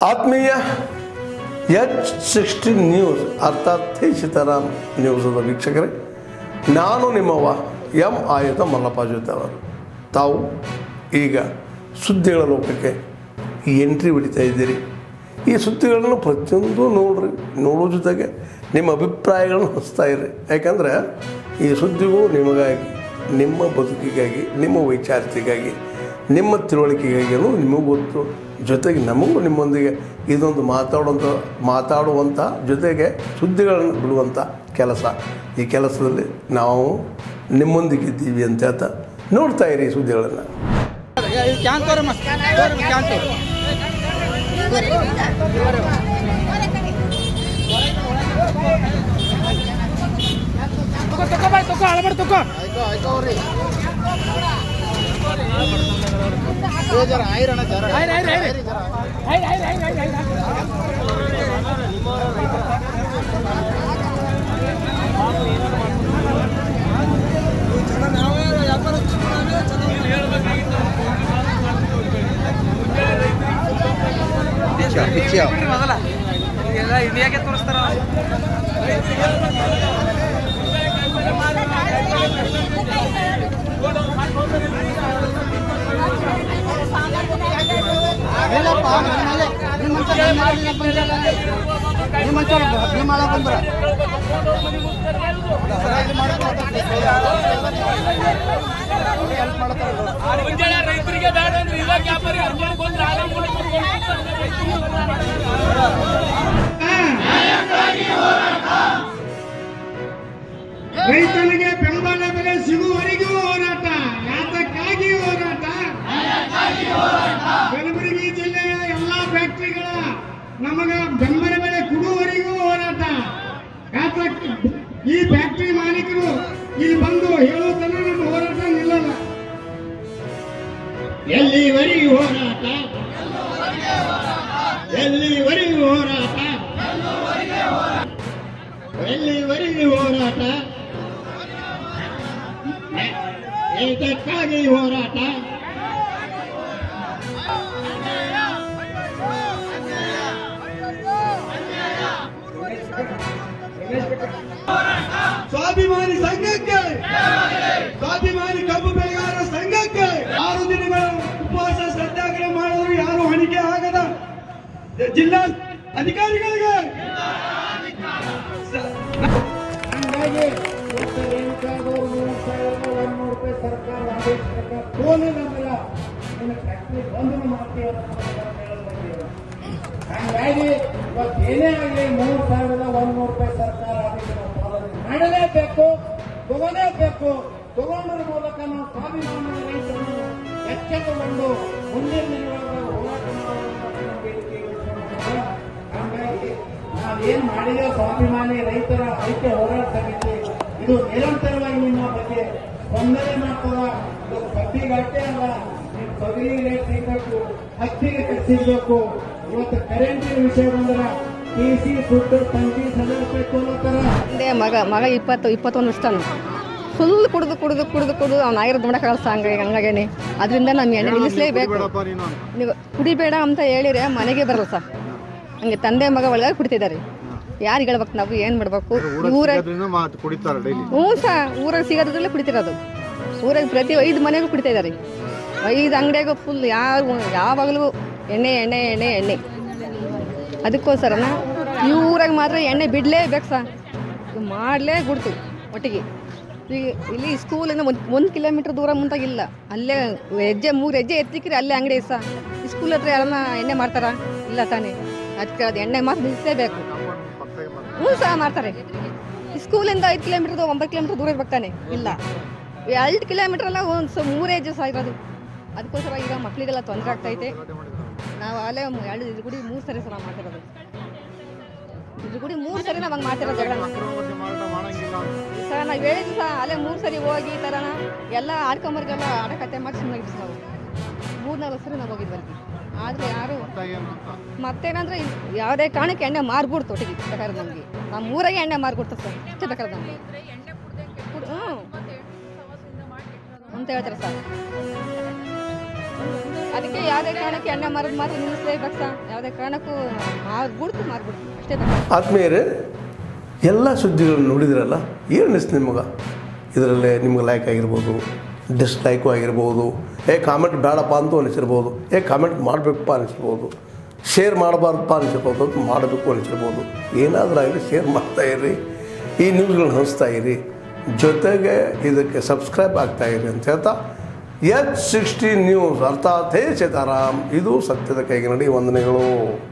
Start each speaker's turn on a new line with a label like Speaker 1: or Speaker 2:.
Speaker 1: ಆತ್ಮೀಯ H16 news ಅರ್ಥಾತ್ ಸೀತಾರಾಮ್ ನ್ಯೂಸದ ವೀಕ್ಷಕರೇ, ನಾನು ನಿಮ್ಮವ ಎಂ ಆಯುಧ ಮಲ್ಲಪ್ಪ ಜೊತೆ ಅವರು. ತಾವು ಈಗ ಸುದ್ದಿಗಳ ಲೋಕಕ್ಕೆ ಎಂಟ್ರಿ ಹೊಡಿತಾ ಇದ್ದೀರಿ. ಈ ಸುದ್ದಿಗಳನ್ನು ಪ್ರತಿಯೊಂದು ನೋಡೋ ಜೊತೆಗೆ ನಿಮ್ಮ ಅಭಿಪ್ರಾಯಗಳನ್ನು ಹಂಚ್ತಾ ಇರಿ. ಯಾಕಂದರೆ ಈ ಸುದ್ದಿಗಳು ನಿಮಗಾಗಿ, ನಿಮ್ಮ ಬದುಕಿಗಾಗಿ, ನಿಮ್ಮ ವೈಚಾರಿಕೆಗಾಗಿ, ನಿಮ್ಮ ತಿಳುವಳಿಕೆಗಾಗಿಯೂ ನಿಮಗೂ ಗೊತ್ತು. ಜೊತೆಗೆ ನಮಗೂ ನಿಮ್ಮೊಂದಿಗೆ ಇದೊಂದು ಮಾತಾಡುವಂಥ ಜೊತೆಗೆ ಸುದ್ದಿಗಳನ್ನು ಬಿಡುವಂಥ ಕೆಲಸ. ಈ ಕೆಲಸದಲ್ಲಿ ನಾವು ನಿಮ್ಮೊಂದಿಗಿದ್ದೀವಿ ಅಂತ ಹೇಳ್ತಾ ನೋಡ್ತಾ ಇರಿ ಈ ಸುದ್ದಿಗಳನ್ನು.
Speaker 2: ಇಂಡಿಯಾಗೆ ತೋರಿಸ್ತಾರ. ರೈತರಿಗೆ ಬೇಡ ಅಂದ್ರೆ ಇವಾಗ ವ್ಯಾಪಾರಿ
Speaker 3: ರೈತನಿಗೆ ಬೆಂಬಲ ಬೆಲೆ ಸಿಗುವವರೆಗೂ ಹೋರಾಟ, ಯಾತಕ್ಕಾಗಿ ಹೋರಾಟ? ಕಲಬುರಗಿ ಜಿಲ್ಲೆಯ ಎಲ್ಲಾ ಫ್ಯಾಕ್ಟರಿಗಳ ನಮಗ ಬೆಂಬಲ ಬೆಲೆ ಕೊಡುವವರೆಗೂ ಹೋರಾಟ. ಈ ಫ್ಯಾಕ್ಟರಿ ಮಾಲೀಕರು ಇಲ್ಲಿ ಬಂದು ಹೇಳುವುದನ್ನ ನಮ್ಮ ಹೋರಾಟ ನಿಲ್ಲಲ್ಲ. ಎಲ್ಲಿವರೆಗೂ ಹೋರಾಟ, ಎಲ್ಲಿವರೆಗೂ ಹೋರಾಟ, ಎಲ್ಲಿವರೆಗೂ ಹೋರಾಟ, ಏತಕ್ಕಾಗಿ ಹೋರಾಟ? ಸ್ವಾಭಿಮಾನಿ ಸಂಘಕ್ಕೆ, ಸ್ವಾಭಿಮಾನಿ ಕಬ್ಬು ಬೆಳೆಗಾರರ ಸಂಘಕ್ಕೆ 6 ದಿನಗಳ ಉಪವಾಸ ಸತ್ಯಾಗ್ರಹ ಮಾಡಿದ್ರು ಯಾರು ಹೊಣಿಕೆ ಆಗದ ಜಿಲ್ಲಾ ಅಧಿಕಾರಿಗಳಿಗೆ. ಹಂಗಾಗಿ ₹100 ಸರ್ಕಾರ ಆದೇಶ ತೋಲಿಲ್ಲ, ಫ್ಯಾಕ್ಟ್ರಿ ಬಂದ್ ಮಾಡ್ತೀವಿ. ಹಂಗಾಗಿ ಇವತ್ತು ಏನೇ ಆಗಲಿ ₹3,100 ಸರ್ಕಾರ ಆದೇಶ ಮಾಡಲೇಬೇಕು, ತಗೋಲೇಬೇಕು. ತಗೊಂಡ್ರ ಮೂಲಕ ನಾವು ಸ್ವಾಭಿಮಾನದ ರೈತರನ್ನು ಎಚ್ಚೆತ್ತುಕೊಂಡು ಮುಂದಿನ ದಿನಗಳಲ್ಲಿ ಹೋರಾಟ ಮಾಡುವಂತ ಬೇಡಿಕೆ. ಹಾಗಾಗಿ ನಾವೇನ್ ಮಾಡಿದೆ ಸ್ವಾಭಿಮಾನಿ ರೈತರ ಐಕ್ಯ ಹೋರಾಟ ಸಮಿತಿ ಇದು ನಿರಂತರವಾಗಿ ನಿಮ್ಮ ಬಗ್ಗೆ ಸ್ಪಂದನೆ ಮಾಡ್ತದ. ಇದು ಕಬ್ಬಿಗಟ್ಟೆ ಅಲ್ಲ, ನೀವು ತೊಗರಿ ರೇಟ್ ಸಿಗಬೇಕು, ಹತ್ತಿಗೆ ಸಿಗಬೇಕು. ಇವತ್ತು ಕರೆಂಟಿನ ವಿಷಯ ಬಂದ್ರ TC ಸುಟ್ಟು ತಂಗಿ ₹1,000 ತೋಲತ್ತಾರ.
Speaker 4: ಮಗ 21 ವರ್ಷ ಫುಲ್ ಕುಡಿದು ಅವ್ನು ಆಗಿರೋದು ನೋಡೋಕ್ಕಾಗಲ್ಲ. ಹಂಗಾಗೇನೆ ಅದರಿಂದ ನಮ್ಮ ಎಣ್ಣೆ ನಿಲ್ಲಿಸಲೇಬೇಕು. ನೀವು ಕುಡಿಬೇಡ ಅಂತ ಹೇಳಿದ್ರೆ ಮನೆಗೆ ಬರಲ್ಲ ಸರ್. ಹಂಗೆ ತಂದೆ ಮಗ ಒಳಗೆ ಕುಡಿತಿದ್ದಾರೆ. ಯಾರಿಗೆ ಹೇಳ್ಬೇಕು ನಾವು, ಏನು ಮಾಡಬೇಕು? ಹ್ಞೂ ಸರ್, ಊರಾಗ ಸಿಗೋದ್ರಲ್ಲೇ ಕುಡಿತಿರೋದು. ಊರಾಗ ಪ್ರತಿ 5 ಮನೆಗೂ ಕುಡಿತಾ ಇದ್ದಾರೆ. 5 ಅಂಗಡಿಯಾಗೂ ಫುಲ್ ಯಾವಾಗಲೂ ಎಣ್ಣೆ ಎಣ್ಣೆ ಎಣ್ಣೆ ಎಣ್ಣೆ. ಅದಕ್ಕೋಸ್ಕರನ ಈ ಊರಾಗ ಮಾತ್ರ ಎಣ್ಣೆ ಬಿಡಲೇಬೇಕು ಸರ್, ಮಾಡಲೇ ಗುಡ್ತು ಒಟ್ಟಿಗೆ. ಈಗ ಇಲ್ಲಿ ಸ್ಕೂಲಿಂದ 1 ಕಿಲೋಮೀಟ್ರ್ ದೂರ ಮುಂತಾಗಿಲ್ಲ, ಅಲ್ಲೇ 3 ಹೆಜ್ಜೆ ಎತ್ತಿಕ್ರಿ ಅಲ್ಲೇ ಅಂಗಡಿ ಸರ್. ಸ್ಕೂಲ್ ಹತ್ರ ಯಾರನ್ನ ಎಣ್ಣೆ ಮಾಡ್ತಾರ? ಇಲ್ಲ ತಾನೇ. ಅದಕ್ಕೆ ಅದು ಎಣ್ಣೆ ಮಾತ್ರ ನಿಲ್ಲಿಸಲೇಬೇಕು. ಹ್ಞೂ ಸಹ ಮಾಡ್ತಾರೆ. ಸ್ಕೂಲಿಂದ 5 ಕಿಲೋಮೀಟ್ರ್ 9 ಕಿಲೋಮೀಟ್ರ್ ದೂರ ಇರ್ಬೇಕು ತಾನೆ? ಇಲ್ಲ, 2 ಕಿಲೋಮೀಟ್ರ್ ಅಲ್ಲ, 3 ಹೆಜ್ಜೆ ಸಹ ಇರೋದು. ಅದಕ್ಕೋಸ್ಕರ ಈಗ ಮಕ್ಕಳಿಗೆಲ್ಲ ತೊಂದರೆ ಆಗ್ತೈತೆ. ನಾವು ಅಲ್ಲೇ 2 ಗುಡಿ 3 ಸರಿ ಸಲ ಮಾಡ್ತಿರೋದು. ಇದು ಗುಡಿ 3 ಸರಿ ನಾವು ಹಂಗೆ ಮಾಡ್ತಿರೋದು ಜಗಳ ಸರ್. ನಾವು ಹೇಳಿದ್ವಿ ಸಹ ಅಲ್ಲೇ 3 ಸರಿ ಹೋಗಿ ಈ ಥರನ ಎಲ್ಲ ಆಡ್ಕೊಂಬರ್ಗೆಲ್ಲ ಆಡಕತ್ತೆ ಮಾಡಿ ಸುಮ್ಮನೆ ನಾವು 3-4 ಸರಿ ನಾವು ಹೋಗಿದ್ವಿ. ಆದರೆ ಯಾರು ಮತ್ತೇನಂದ್ರೆ ಯಾವುದೇ ಕಾರಣಕ್ಕೆ ಎಣ್ಣೆ ಮಾರ್ಬಿಡ್ತು ಒಟ್ಟಿಗೆ ಬೇಕಾದ್ರೆ ನಮಗೆ. ನಮ್ಮ ಊರಾಗೆ ಎಣ್ಣೆ ಮಾರ್ಬಿಡ್ತಾರೆ ಸರ್, ಇಷ್ಟೇ ಬೇಕಾದ್ರೆ ನಮಗೆ. ಹ್ಞೂ ಅಂತ ಹೇಳ್ತಾರೆ ಸರ್. ಅದಕ್ಕೆ ಯಾವುದೇ ಕಾರಣಕ್ಕೆ ಎಣ್ಣೆ ಮಾರೋದು ಮಾತ್ರ ನಿಲ್ಲಿಸಲೇಬೇಕು ಸರ್. ಯಾವುದೇ ಕಾರಣಕ್ಕೂ ಮಾರ್ಬಿಡ್ತು ಅಷ್ಟೇ.
Speaker 1: ಆತ್ಮೀಯರೇ, ಎಲ್ಲ ಸುದ್ದಿಗಳನ್ನು ನೋಡಿದ್ರಲ್ಲ, ಏನು ಅನಿಸ್ತು ನಿಮಗೆ? ಇದರಲ್ಲೇ ನಿಮ್ಗೆ ಲೈಕ್ ಆಗಿರ್ಬೋದು, ಡಿಸ್ಲೈಕು ಆಗಿರ್ಬೋದು, ಕಾಮೆಂಟ್ ಬೇಡಪ್ಪ ಅಂತೂ ಅನಿಸಿರ್ಬೋದು, ಕಾಮೆಂಟ್ ಮಾಡಬೇಕಪ್ಪ ಅನಿಸಿರ್ಬೋದು, ಶೇರ್ ಮಾಡಬಾರ್ದಪ್ಪ ಅನಿಸಿರ್ಬೋದು, ಅದು ಮಾಡಬೇಕು ಅನಿಸಿರ್ಬೋದು. ಏನಾದರೂ ಆಗಲಿ ಶೇರ್ ಮಾಡ್ತಾಯಿರಿ, ಈ ನ್ಯೂಸ್ಗಳನ್ನ ಹಂಚ್ತಾ ಇರಿ, ಜೊತೆಗೆ ಇದಕ್ಕೆ ಸಬ್ಸ್ಕ್ರೈಬ್ ಆಗ್ತಾಯಿರಿ ಅಂತ ಹೇಳ್ತಾ H60 ನ್ಯೂಸ್ ಅರ್ಥಾತ್ ಹೇ ಸೀತಾರಾಮ್, ಇದು ಸತ್ಯದ ಕೈಗೆ ನಡಿ. ವಂದನೆಗಳು.